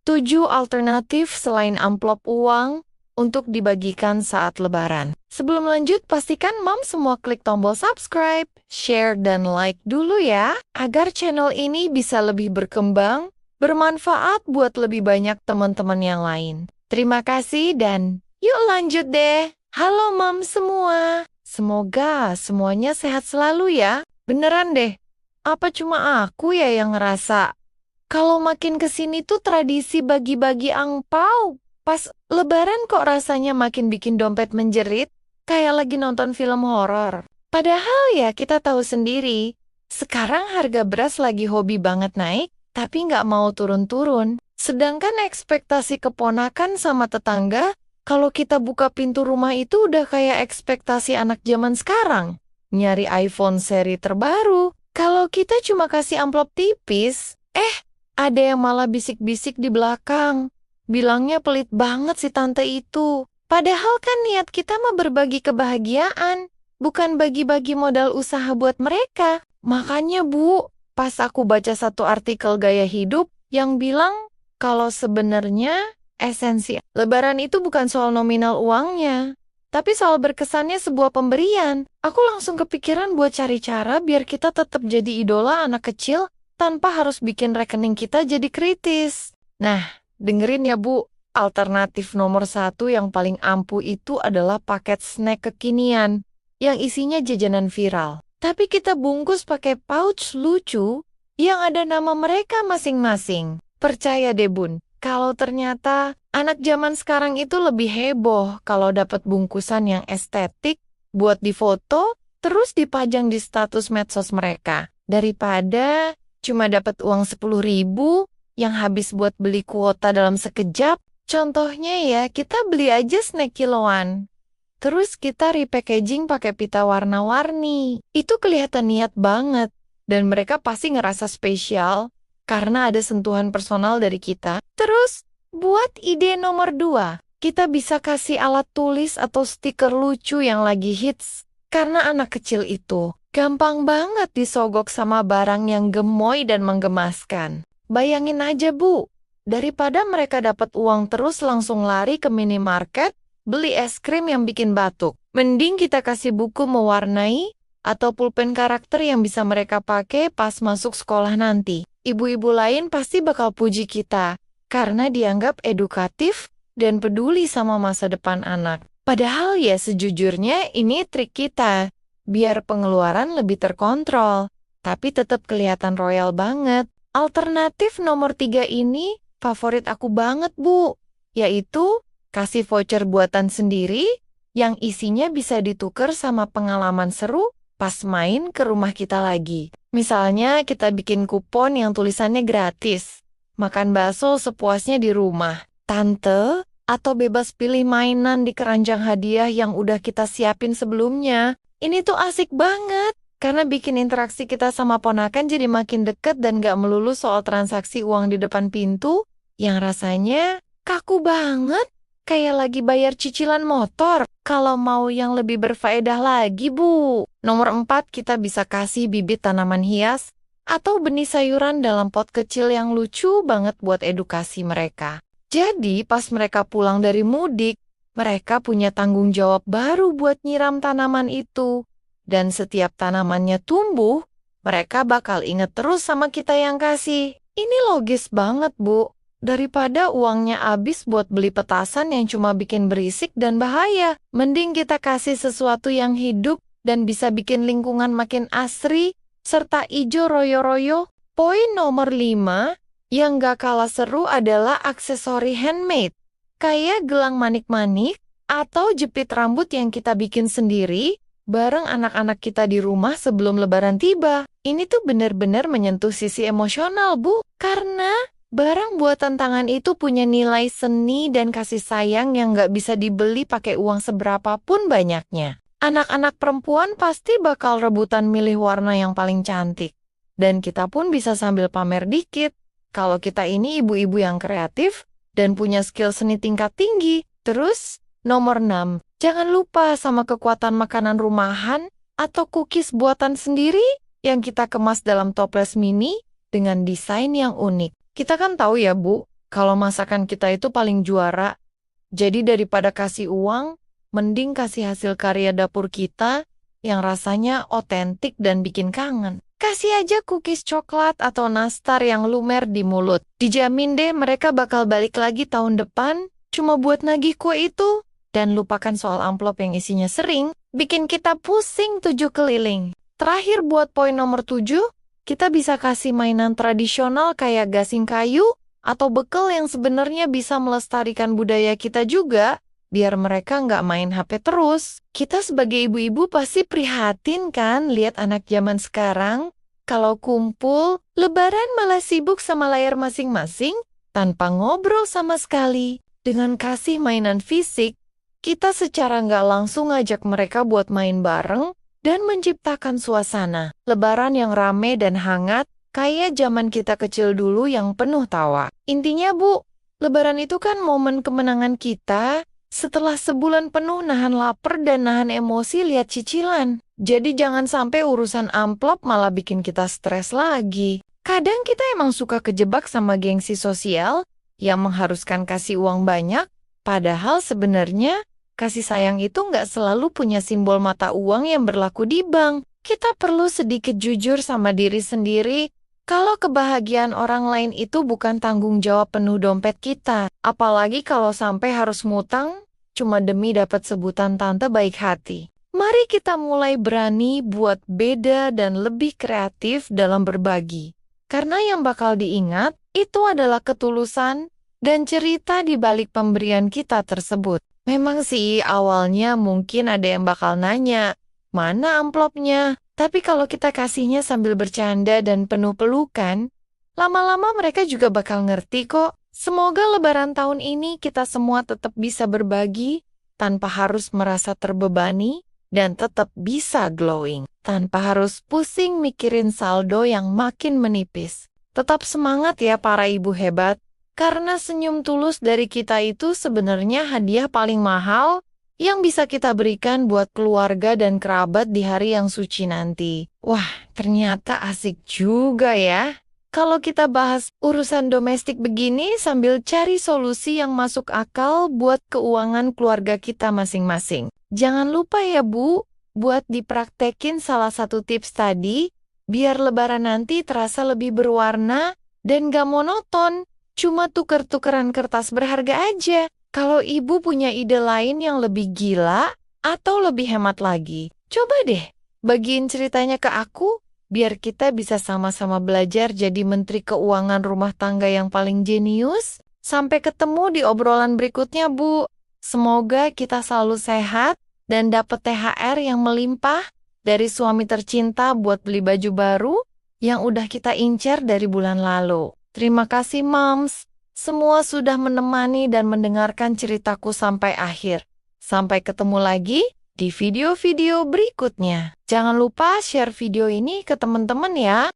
7 alternatif selain amplop uang untuk dibagikan saat Lebaran. Sebelum lanjut, pastikan Mom semua klik tombol subscribe, share, dan like dulu ya, agar channel ini bisa lebih berkembang, bermanfaat buat lebih banyak teman-teman yang lain. Terima kasih dan yuk lanjut deh. Halo Mom semua, semoga semuanya sehat selalu ya. Beneran deh, apa cuma aku ya yang ngerasa kalau makin kesini tuh tradisi bagi-bagi angpau pas Lebaran kok rasanya makin bikin dompet menjerit, kayak lagi nonton film horor. Padahal ya kita tahu sendiri, sekarang harga beras lagi hobi banget naik, tapi nggak mau turun-turun. Sedangkan ekspektasi keponakan sama tetangga, kalau kita buka pintu rumah itu udah kayak ekspektasi anak zaman sekarang. Nyari iPhone seri terbaru, kalau kita cuma kasih amplop tipis, ada yang malah bisik-bisik di belakang. Bilangnya pelit banget si tante itu. Padahal kan niat kita mah berbagi kebahagiaan, bukan bagi-bagi modal usaha buat mereka. Makanya Bu, pas aku baca satu artikel gaya hidup yang bilang kalau sebenarnya esensi Lebaran itu bukan soal nominal uangnya, tapi soal berkesannya sebuah pemberian. Aku langsung kepikiran buat cari cara biar kita tetap jadi idola anak kecil tanpa harus bikin rekening kita jadi kritis. Nah, dengerin ya Bu, alternatif nomor 1 yang paling ampuh itu adalah paket snack kekinian yang isinya jajanan viral. Tapi kita bungkus pakai pouch lucu yang ada nama mereka masing-masing. Percaya deh Bun, kalau ternyata anak zaman sekarang itu lebih heboh kalau dapat bungkusan yang estetik buat difoto terus dipajang di status medsos mereka daripada cuma dapat uang 10.000 yang habis buat beli kuota dalam sekejap. Contohnya ya, kita beli aja snack kiloan. Terus kita repackaging pakai pita warna-warni. Itu kelihatan niat banget. Dan mereka pasti ngerasa spesial karena ada sentuhan personal dari kita. Terus, buat ide nomor 2, kita bisa kasih alat tulis atau stiker lucu yang lagi hits. Karena anak kecil itu gampang banget disogok sama barang yang gemoy dan menggemaskan. Bayangin aja Bu, daripada mereka dapat uang terus langsung lari ke minimarket, beli es krim yang bikin batuk. Mending kita kasih buku mewarnai atau pulpen karakter yang bisa mereka pakai pas masuk sekolah nanti. Ibu-ibu lain pasti bakal puji kita, karena dianggap edukatif dan peduli sama masa depan anak. Padahal ya sejujurnya ini trik kita. Biar pengeluaran lebih terkontrol, tapi tetap kelihatan royal banget. Alternatif nomor 3 ini favorit aku banget Bu, yaitu kasih voucher buatan sendiri yang isinya bisa ditukar sama pengalaman seru pas main ke rumah kita lagi. Misalnya kita bikin kupon yang tulisannya gratis, makan bakso sepuasnya di rumah, tante, atau bebas pilih mainan di keranjang hadiah yang udah kita siapin sebelumnya. Ini tuh asik banget, karena bikin interaksi kita sama ponakan jadi makin deket dan gak melulu soal transaksi uang di depan pintu, yang rasanya kaku banget, kayak lagi bayar cicilan motor. Kalau mau yang lebih berfaedah lagi Bu, nomor 4 kita bisa kasih bibit tanaman hias atau benih sayuran dalam pot kecil yang lucu banget buat edukasi mereka. Jadi pas mereka pulang dari mudik, mereka punya tanggung jawab baru buat nyiram tanaman itu. Dan setiap tanamannya tumbuh, mereka bakal inget terus sama kita yang kasih. Ini logis banget Bu. Daripada uangnya habis buat beli petasan yang cuma bikin berisik dan bahaya. Mending kita kasih sesuatu yang hidup dan bisa bikin lingkungan makin asri, serta ijo royo-royo. Poin nomor 5, yang gak kalah seru adalah aksesori handmade. Kayak gelang manik-manik atau jepit rambut yang kita bikin sendiri bareng anak-anak kita di rumah sebelum Lebaran tiba. Ini tuh bener-bener menyentuh sisi emosional Bu, karena barang buatan tangan itu punya nilai seni dan kasih sayang yang gak bisa dibeli pakai uang seberapapun banyaknya. Anak-anak perempuan pasti bakal rebutan milih warna yang paling cantik. Dan kita pun bisa sambil pamer dikit. Kalau kita ini ibu-ibu yang kreatif dan punya skill seni tingkat tinggi. Terus, nomor 6, jangan lupa sama kekuatan makanan rumahan atau cookies buatan sendiri yang kita kemas dalam toples mini dengan desain yang unik. Kita kan tahu ya Bu, kalau masakan kita itu paling juara. Jadi daripada kasih uang, mending kasih hasil karya dapur kita yang rasanya otentik dan bikin kangen. Kasih aja cookies coklat atau nastar yang lumer di mulut. Dijamin deh mereka bakal balik lagi tahun depan cuma buat nagih kue itu. Dan lupakan soal amplop yang isinya sering, bikin kita pusing 7 keliling. Terakhir buat poin nomor 7, kita bisa kasih mainan tradisional kayak gasing kayu atau bekel yang sebenarnya bisa melestarikan budaya kita juga, biar mereka nggak main HP terus. Kita sebagai ibu-ibu pasti prihatin kan lihat anak zaman sekarang, kalau kumpul, Lebaran malah sibuk sama layar masing-masing, tanpa ngobrol sama sekali. Dengan kasih mainan fisik, kita secara nggak langsung ngajak mereka buat main bareng dan menciptakan suasana Lebaran yang rame dan hangat, kayak zaman kita kecil dulu yang penuh tawa. Intinya Bu, Lebaran itu kan momen kemenangan kita setelah sebulan penuh nahan lapar dan nahan emosi lihat cicilan. Jadi jangan sampai urusan amplop malah bikin kita stres lagi. Kadang kita emang suka kejebak sama gengsi sosial yang mengharuskan kasih uang banyak, padahal sebenarnya kasih sayang itu nggak selalu punya simbol mata uang yang berlaku di bank. Kita perlu sedikit jujur sama diri sendiri kalau kebahagiaan orang lain itu bukan tanggung jawab penuh dompet kita. Apalagi kalau sampai harus ngutang cuma demi dapat sebutan tante baik hati. Mari kita mulai berani buat beda dan lebih kreatif dalam berbagi. Karena yang bakal diingat itu adalah ketulusan dan cerita di balik pemberian kita tersebut. Memang sih awalnya mungkin ada yang bakal nanya, mana amplopnya? Tapi kalau kita kasihnya sambil bercanda dan penuh pelukan, lama-lama mereka juga bakal ngerti kok. Semoga Lebaran tahun ini kita semua tetap bisa berbagi, tanpa harus merasa terbebani, dan tetap bisa glowing, tanpa harus pusing mikirin saldo yang makin menipis. Tetap semangat ya para ibu hebat. Karena senyum tulus dari kita itu sebenarnya hadiah paling mahal yang bisa kita berikan buat keluarga dan kerabat di hari yang suci nanti. Wah, ternyata asik juga ya. Kalau kita bahas urusan domestik begini sambil cari solusi yang masuk akal buat keuangan keluarga kita masing-masing. Jangan lupa ya Bu, buat dipraktekin salah satu tips tadi, biar Lebaran nanti terasa lebih berwarna dan gak monoton. Cuma tuker-tukeran kertas berharga aja. Kalau ibu punya ide lain yang lebih gila atau lebih hemat lagi, coba deh bagiin ceritanya ke aku, biar kita bisa sama-sama belajar jadi menteri keuangan rumah tangga yang paling jenius. Sampai ketemu di obrolan berikutnya, Bu. Semoga kita selalu sehat dan dapat THR yang melimpah dari suami tercinta buat beli baju baru yang udah kita incar dari bulan lalu. Terima kasih, Moms. Semua sudah menemani dan mendengarkan ceritaku sampai akhir. Sampai ketemu lagi di video-video berikutnya. Jangan lupa share video ini ke teman-teman ya.